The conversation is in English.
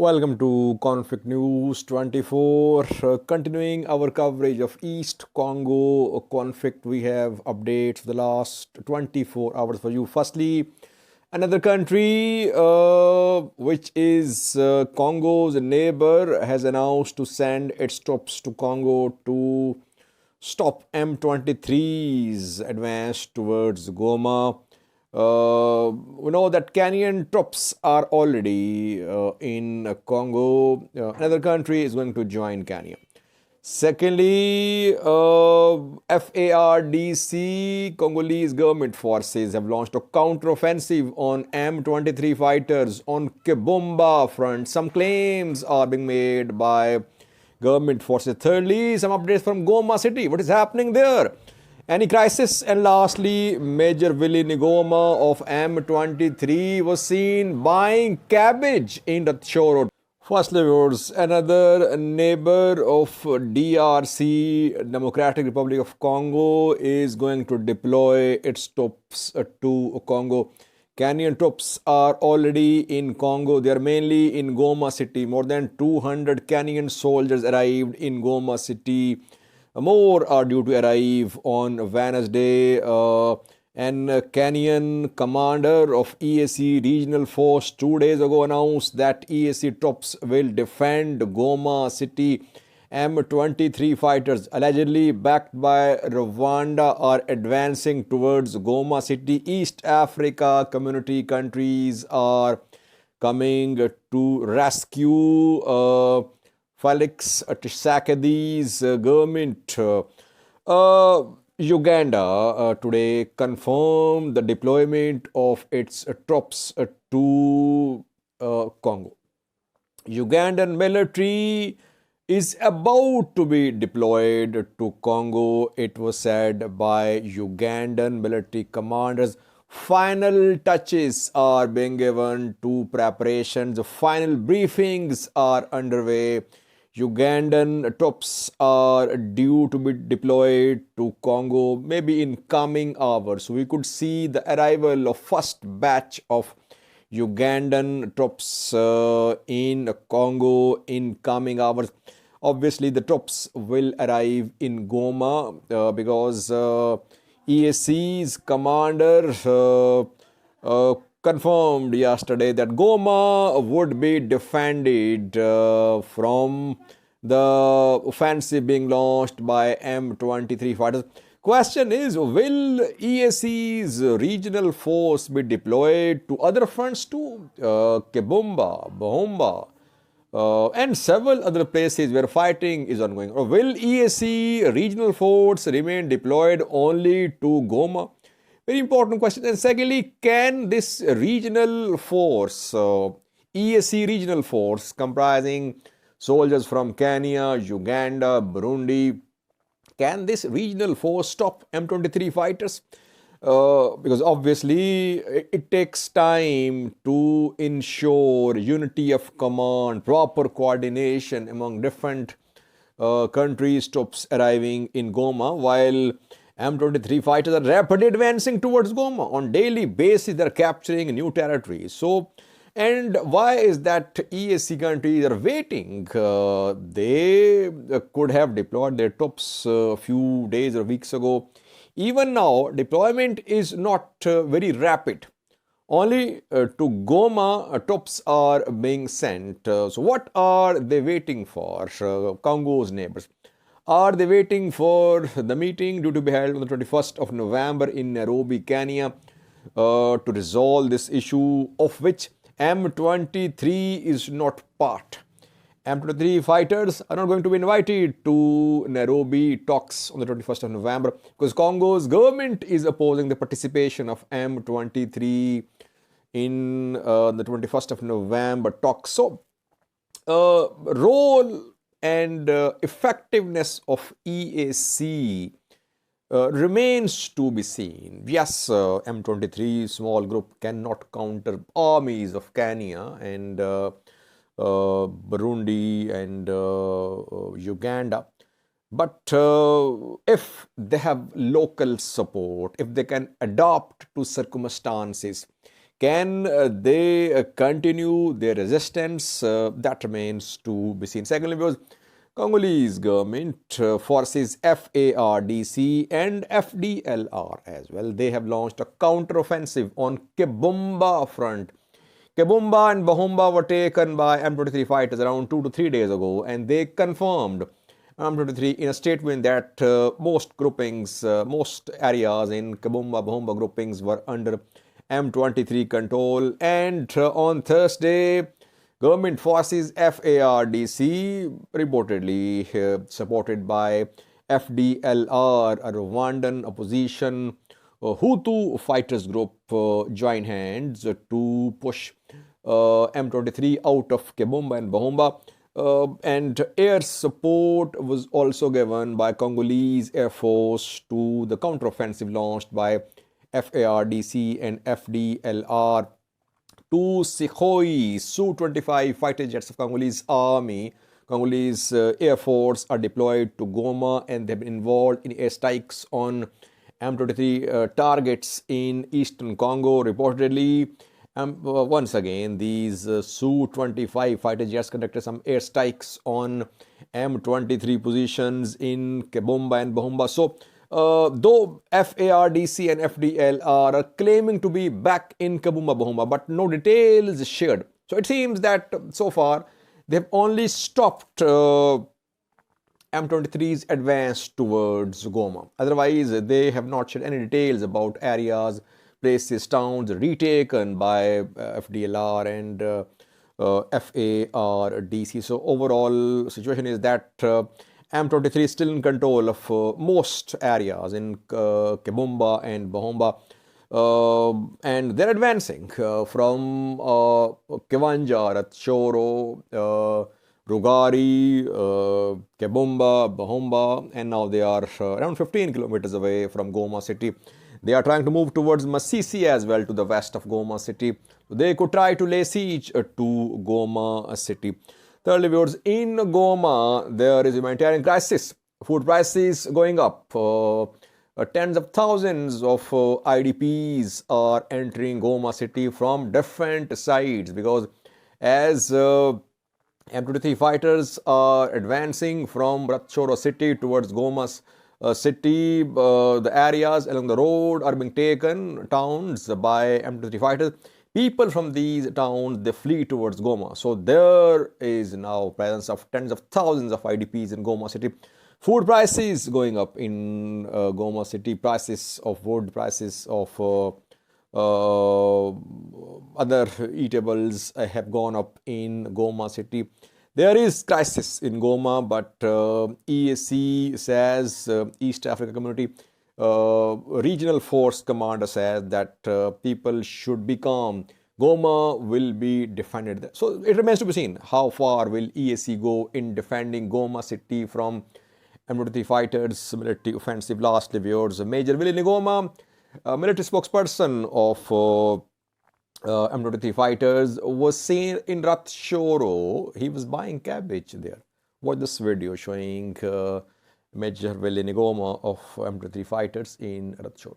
Welcome to Conflict News 24. Continuing our coverage of East Congo conflict, we have updates for the last 24 hours for you. Firstly, another country, which is Congo's neighbor, has announced to send its troops to Congo to stop M23's advance towards Goma. We know that Kenyan troops are already in Congo. Another country is going to join Kenya. Secondly, FARDC, Congolese government forces, have launched a counteroffensive on M23 fighters on Kibumba front. Some claims are being made by government forces. Thirdly, some updates from Goma city. What is happening there? Any crisis? And lastly, Major Willy Ngoma of M23 was seen buying cabbage in Rutshuru. Firstly, viewers, another neighbor of DRC, Democratic Republic of Congo, is going to deploy its troops to Congo. Kenyan troops are already in Congo. They are mainly in Goma city. More than 200 Kenyan soldiers arrived in Goma city. More are due to arrive on Wednesday. An Kenyan commander of EAC regional force 2 days ago announced that EAC troops will defend Goma city. M23 fighters, allegedly backed by Rwanda, are advancing towards Goma city. East Africa community countries are coming to rescue Felix Tshisekedi's government. Uganda today confirmed the deployment of its troops to Congo. Ugandan military is about to be deployed to Congo, it was said by Ugandan military commanders. Final touches are being given to preparations. The final briefings are underway. Ugandan troops are due to be deployed to Congo maybe in coming hours. We could see the arrival of first batch of Ugandan troops in Congo in coming hours. Obviously, the troops will arrive in Goma because EAC's commander confirmed yesterday that Goma would be defended from the offensive being launched by M23 fighters. Question is, will EAC's regional force be deployed to other fronts too? Kibumba, Bahumba, and several other places where fighting is ongoing. Or will EAC regional force remain deployed only to Goma? Very important question. And secondly, can this regional force, EAC regional force comprising soldiers from Kenya, Uganda, Burundi, can this regional force stop M23 fighters? Because obviously it takes time to ensure unity of command, proper coordination among different countries, troops arriving in Goma, while M23 fighters are rapidly advancing towards Goma. On daily basis, they are capturing new territories. So, and why is that EAC countries are waiting? They could have deployed their troops a few days or weeks ago. Even now, deployment is not very rapid. Only to Goma, troops are being sent. So what are they waiting for, Congo's neighbors? Are they waiting for the meeting due to be held on the 21st of November in Nairobi, Kenya, to resolve this issue of which M23 is not part? M23 fighters are not going to be invited to Nairobi talks on the 21st of November because Congo's government is opposing the participation of M23 in the 21st of November talks. So, role and effectiveness of EAC remains to be seen. Yes, M23 small group cannot counter armies of Kenya and Burundi and Uganda. But if they have local support, if they can adapt to circumstances, Can they continue their resistance? That remains to be seen. Secondly, because Congolese government forces FARDC and FDLR as well. They have launched a counter-offensive on Kibumba front. Kibumba and Bahumba were taken by M23 fighters around 2 to 3 days ago, and they confirmed M23 in a statement that most groupings, most areas in Kibumba, Bahumba groupings were under M23 control. And on Thursday, government forces FARDC, reportedly supported by FDLR, a Rwandan opposition Hutu fighters group, join hands to push M23 out of Kibumba and Bahumba. And air support was also given by Congolese Air Force to the counteroffensive launched by FARDC and FDLR. Two Sukhoi Su-25 fighter jets of Congolese Army, Congolese Air Force are deployed to Goma, and they've been involved in airstrikes on M23 targets in eastern Congo. Reportedly, once again, these Su-25 fighter jets conducted some airstrikes on M23 positions in Kibumba and Bahumba. So, though FARDC and FDL are claiming to be back in Kibumba, Bahumba, but no details shared. So, it seems that so far they've only stopped M23's advance towards Goma. Otherwise, they have not shared any details about areas, places, towns retaken by FDLR and FARDC. So overall situation is that M23 is still in control of most areas in Kibumba and Bahumba. And they're advancing from Kiwanja, Rutshuru, Rugari, Kibumba, Bahumba, and now they are around 15 kilometers away from Goma city. They are trying to move towards Masisi as well, to the west of Goma city. They could try to lay siege to Goma city. Thirdly, viewers, in Goma, there is a humanitarian crisis. Food prices going up. Tens of thousands of IDPs are entering Goma city from different sides, because as M23 fighters are advancing from Rutshuru city towards Goma's city, the areas along the road are being taken, towns, by M23 fighters. People from these towns, they flee towards Goma. So there is now presence of tens of thousands of IDPs in Goma city. Food prices going up in Goma city. Prices of wood, prices of other eatables have gone up in Goma city. There is crisis in Goma, but EAC says, East Africa Community Regional Force Commander says that people should be calm. Goma will be defended. So it remains to be seen how far will EAC go in defending Goma city from M23 fighters' military offensive. Lastly, viewers, Major Willy Ngoma, military spokesperson of M23 fighters, was seen in Rutshuru. He was buying cabbage there. Watch this video showing Major Willy Ngoma of M23 fighters in Rutshuru.